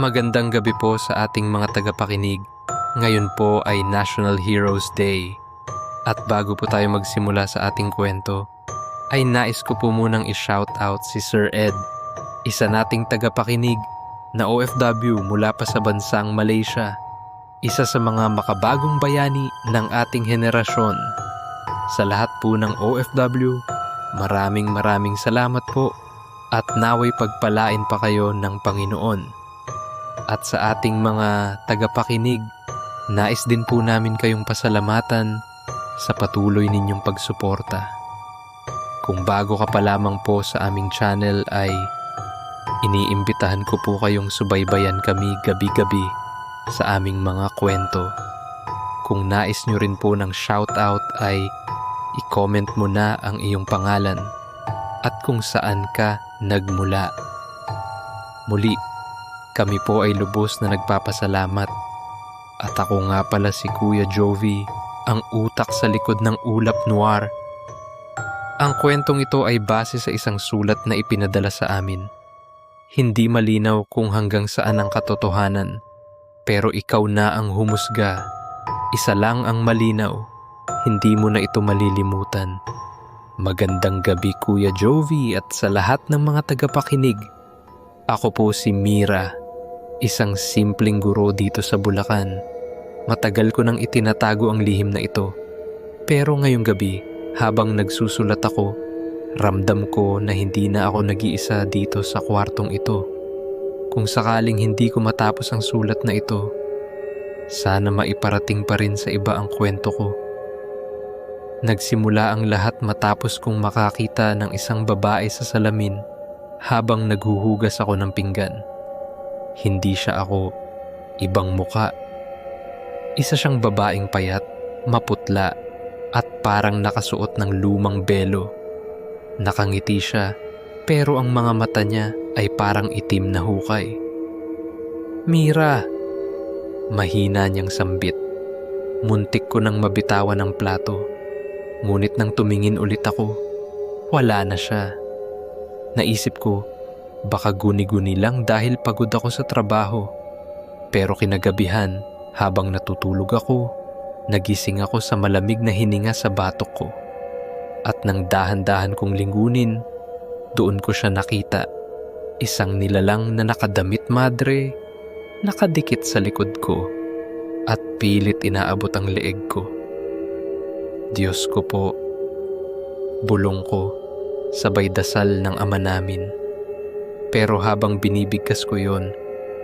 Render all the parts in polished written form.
Magandang gabi po sa ating mga tagapakinig. Ngayon po ay National Heroes Day. At bago po tayo magsimula sa ating kwento, ay nais ko po munang i-shoutout si Sir Ed, isa nating tagapakinig na OFW mula pa sa bansang Malaysia. Isa sa mga makabagong bayani ng ating henerasyon. Sa lahat po ng OFW, maraming salamat po at naway pagpalain pa kayo ng Panginoon. At sa ating mga tagapakinig, nais din po namin kayong pasalamatan sa patuloy ninyong pagsuporta. Kung bago ka pa lamang po sa aming channel ay iniimbitahan ko po kayong subaybayan kami gabi-gabi sa aming mga kwento. Kung nais nyo rin po ng shoutout ay i-comment mo na ang iyong pangalan at kung saan ka nagmula. Muli, kami po ay lubos na nagpapasalamat. At ako nga pala si Kuya Jovi, ang utak sa likod ng Ulap Noir. Ang kwentong ito ay base sa isang sulat na ipinadala sa amin. Hindi malinaw kung hanggang saan ang katotohanan, pero ikaw na ang humusga. Isa lang ang malinaw, hindi mo na ito malilimutan. Magandang gabi Kuya Jovi at sa lahat ng mga tagapakinig. Ako po si Mira, isang simpleng guro dito sa Bulacan. Matagal ko nang itinatago ang lihim na ito. Pero ngayong gabi, habang nagsusulat ako, ramdam ko na hindi na ako nag-iisa dito sa kwartong ito. Kung sakaling hindi ko matapos ang sulat na ito, sana maiparating pa rin sa iba ang kwento ko. Nagsimula ang lahat matapos kong makakita ng isang babae sa salamin habang naghuhugas ako ng pinggan. Hindi siya ako, ibang muka. Isa siyang babaeng payat, maputla, at parang nakasuot ng lumang belo. Nakangiti siya, pero ang mga mata niya ay parang itim na hukay. Mira! Mahina niyang sambit. Muntik ko nang mabitawan ng plato. Ngunit nang tumingin ulit ako, wala na siya. Naisip ko, baka guni-guni lang dahil pagod ako sa trabaho. Pero kinagabihan, habang natutulog ako, nagising ako sa malamig na hininga sa batok ko. At nang dahan-dahan kong lingunin, doon ko siya nakita. Isang nilalang na nakadamit madre, nakadikit sa likod ko, at pilit inaabot ang leeg ko. Diyos ko po, bulong ko, sabay dasal ng Ama namin. Pero habang binibigkas ko yon,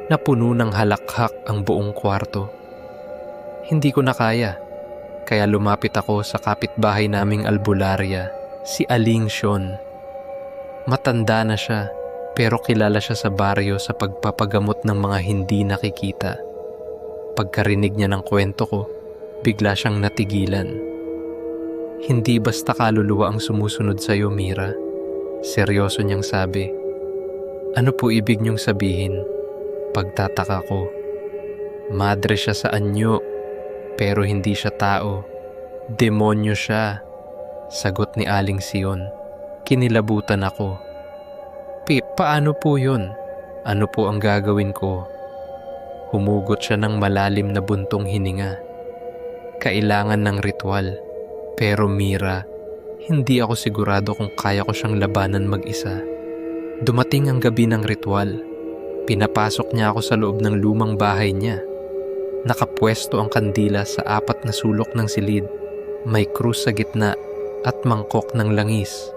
napuno ng halakhak ang buong kwarto. Hindi ko na kaya, kaya lumapit ako sa kapitbahay naming albularya, si Aling Sean. Matanda na siya, pero kilala siya sa baryo sa pagpapagamot ng mga hindi nakikita. Pagkarinig niya ng kwento ko, bigla siyang natigilan. Hindi basta kaluluwa ang sumusunod sa iyo, Mira. Seryoso niyang sabi. Ano po ibig niyong sabihin? Pagtataka ko. Madre siya sa anyo, pero hindi siya tao. Demonyo siya. Sagot ni Aling Sion. Kinilabutan ako. Paano po yun? Ano po ang gagawin ko? Humugot siya ng malalim na buntong hininga. Kailangan ng ritual. Pero Mira, hindi ako sigurado kung kaya ko siyang labanan mag-isa. Dumating ang gabi ng ritual. Pinapasok niya ako sa loob ng lumang bahay niya. Nakapwesto ang kandila sa 4 na sulok ng silid. May krus sa gitna at mangkok ng langis.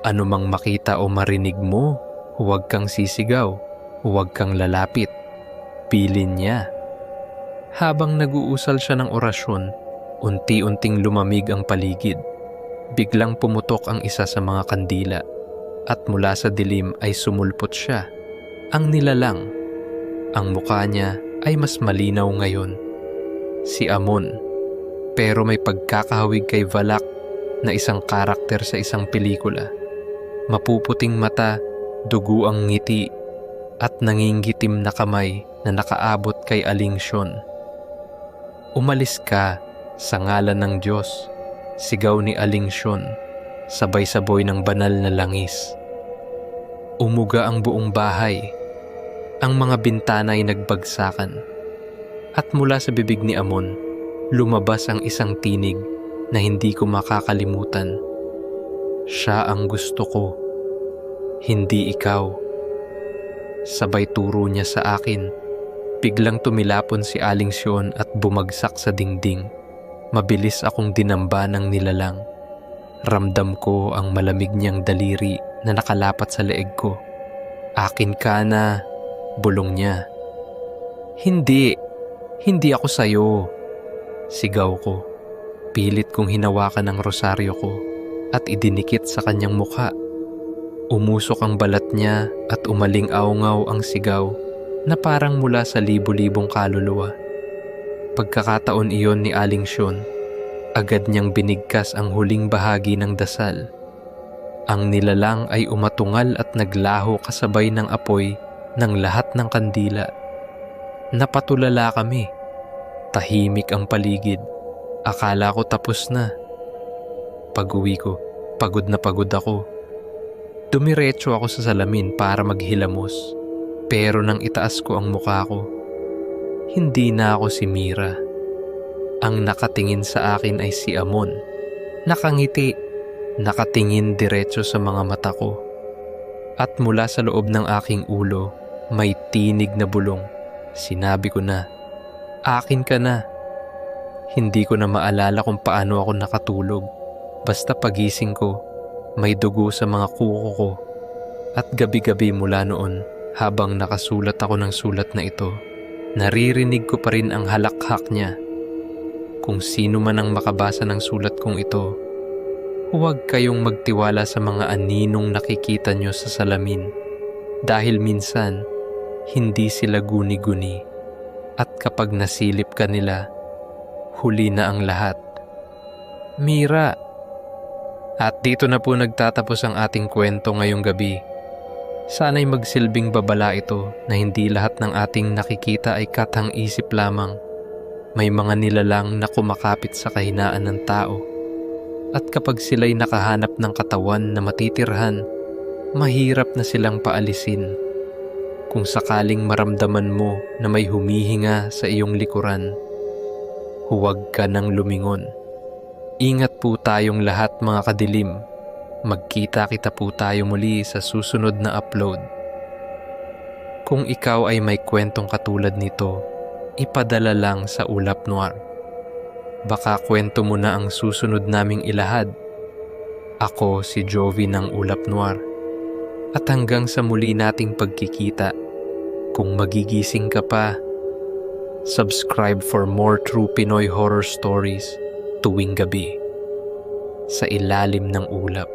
Ano mang makita o marinig mo, huwag kang sisigaw, huwag kang lalapit. Pilin niya. Habang nag-uusal siya ng orasyon, unti-unting lumamig ang paligid. Biglang pumutok ang isa sa mga kandila at mula sa dilim ay sumulpot siya. Ang nilalang. Ang mukha niya ay mas malinaw ngayon. Si Amon. Pero may pagkakahawig kay Valak na isang karakter sa isang pelikula. Mapuputing mata, dugo ang ngiti, at nangingitim na kamay na nakaabot kay Aling Sean. Umalis ka sa ngalan ng Diyos, sigaw ni Aling Sean, sabay-saboy ng banal na langis. Umuga ang buong bahay. Ang mga bintana ay nagbagsakan at mula sa bibig ni Amon, lumabas ang isang tinig na hindi ko makakalimutan. Siya ang gusto ko, hindi ikaw. Sabay turo niya sa akin. Biglang tumilapon si Aling Sion at bumagsak sa dingding. Mabilis akong dinamba ng nilalang. Ramdam ko ang malamig niyang daliri na nakalapat sa leeg ko. Akin ka na, bulong niya. Hindi ako sayo, sigaw ko. Pilit kong hinawakan ang rosaryo ko at idinikit sa kanyang mukha. Umusok ang balat niya at umaling aungaw ang sigaw na parang mula sa libu-libong kaluluwa. Pagkakataon iyon ni Aling Sion, agad niyang binigkas ang huling bahagi ng dasal. Ang nilalang ay umatungal at naglaho kasabay ng apoy ng lahat ng kandila. Napatulala kami. Tahimik ang paligid. Akala ko tapos na. Pag-uwi ko, pagod na pagod ako. Dumiretso ako sa salamin para maghilamos. Pero nang itaas ko ang mukha ko, hindi na ako si Mira. Ang nakatingin sa akin ay si Amon. Nakangiti, nakatingin diretso sa mga mata ko. At mula sa loob ng aking ulo, may tinig na bulong. Sinabi ko na, akin ka na. Hindi ko na maalala kung paano ako nakatulog. Basta pagising ko, may dugo sa mga kuko ko. At gabi-gabi mula noon, habang nakasulat ako ng sulat na ito, naririnig ko pa rin ang halakhak niya. Kung sino man ang makabasa ng sulat kong ito, huwag kayong magtiwala sa mga aninong nakikita nyo sa salamin. Dahil minsan, hindi sila guni-guni. At kapag nasilip ka nila, huli na ang lahat. Mira! At dito na po nagtatapos ang ating kwento ngayong gabi. Sana'y magsilbing babala ito na hindi lahat ng ating nakikita ay katang-isip lamang. May mga nilalang na kumakapit sa kahinaan ng tao. At kapag sila'y nakahanap ng katawan na matitirhan, mahirap na silang paalisin. Kung sakaling maramdaman mo na may humihinga sa iyong likuran, huwag ka nang lumingon. Ingat po tayong lahat mga kadilim. Magkita-kita po tayo muli sa susunod na upload. Kung ikaw ay may kwentong katulad nito, ipadala lang sa Ulap Noir. Baka kwento mo na ang susunod naming ilahad. Ako si Jovi ng Ulap Noir. At hanggang sa muli nating pagkikita, kung magigising ka pa, subscribe for more true Pinoy horror stories tuwing gabi sa ilalim ng ulap.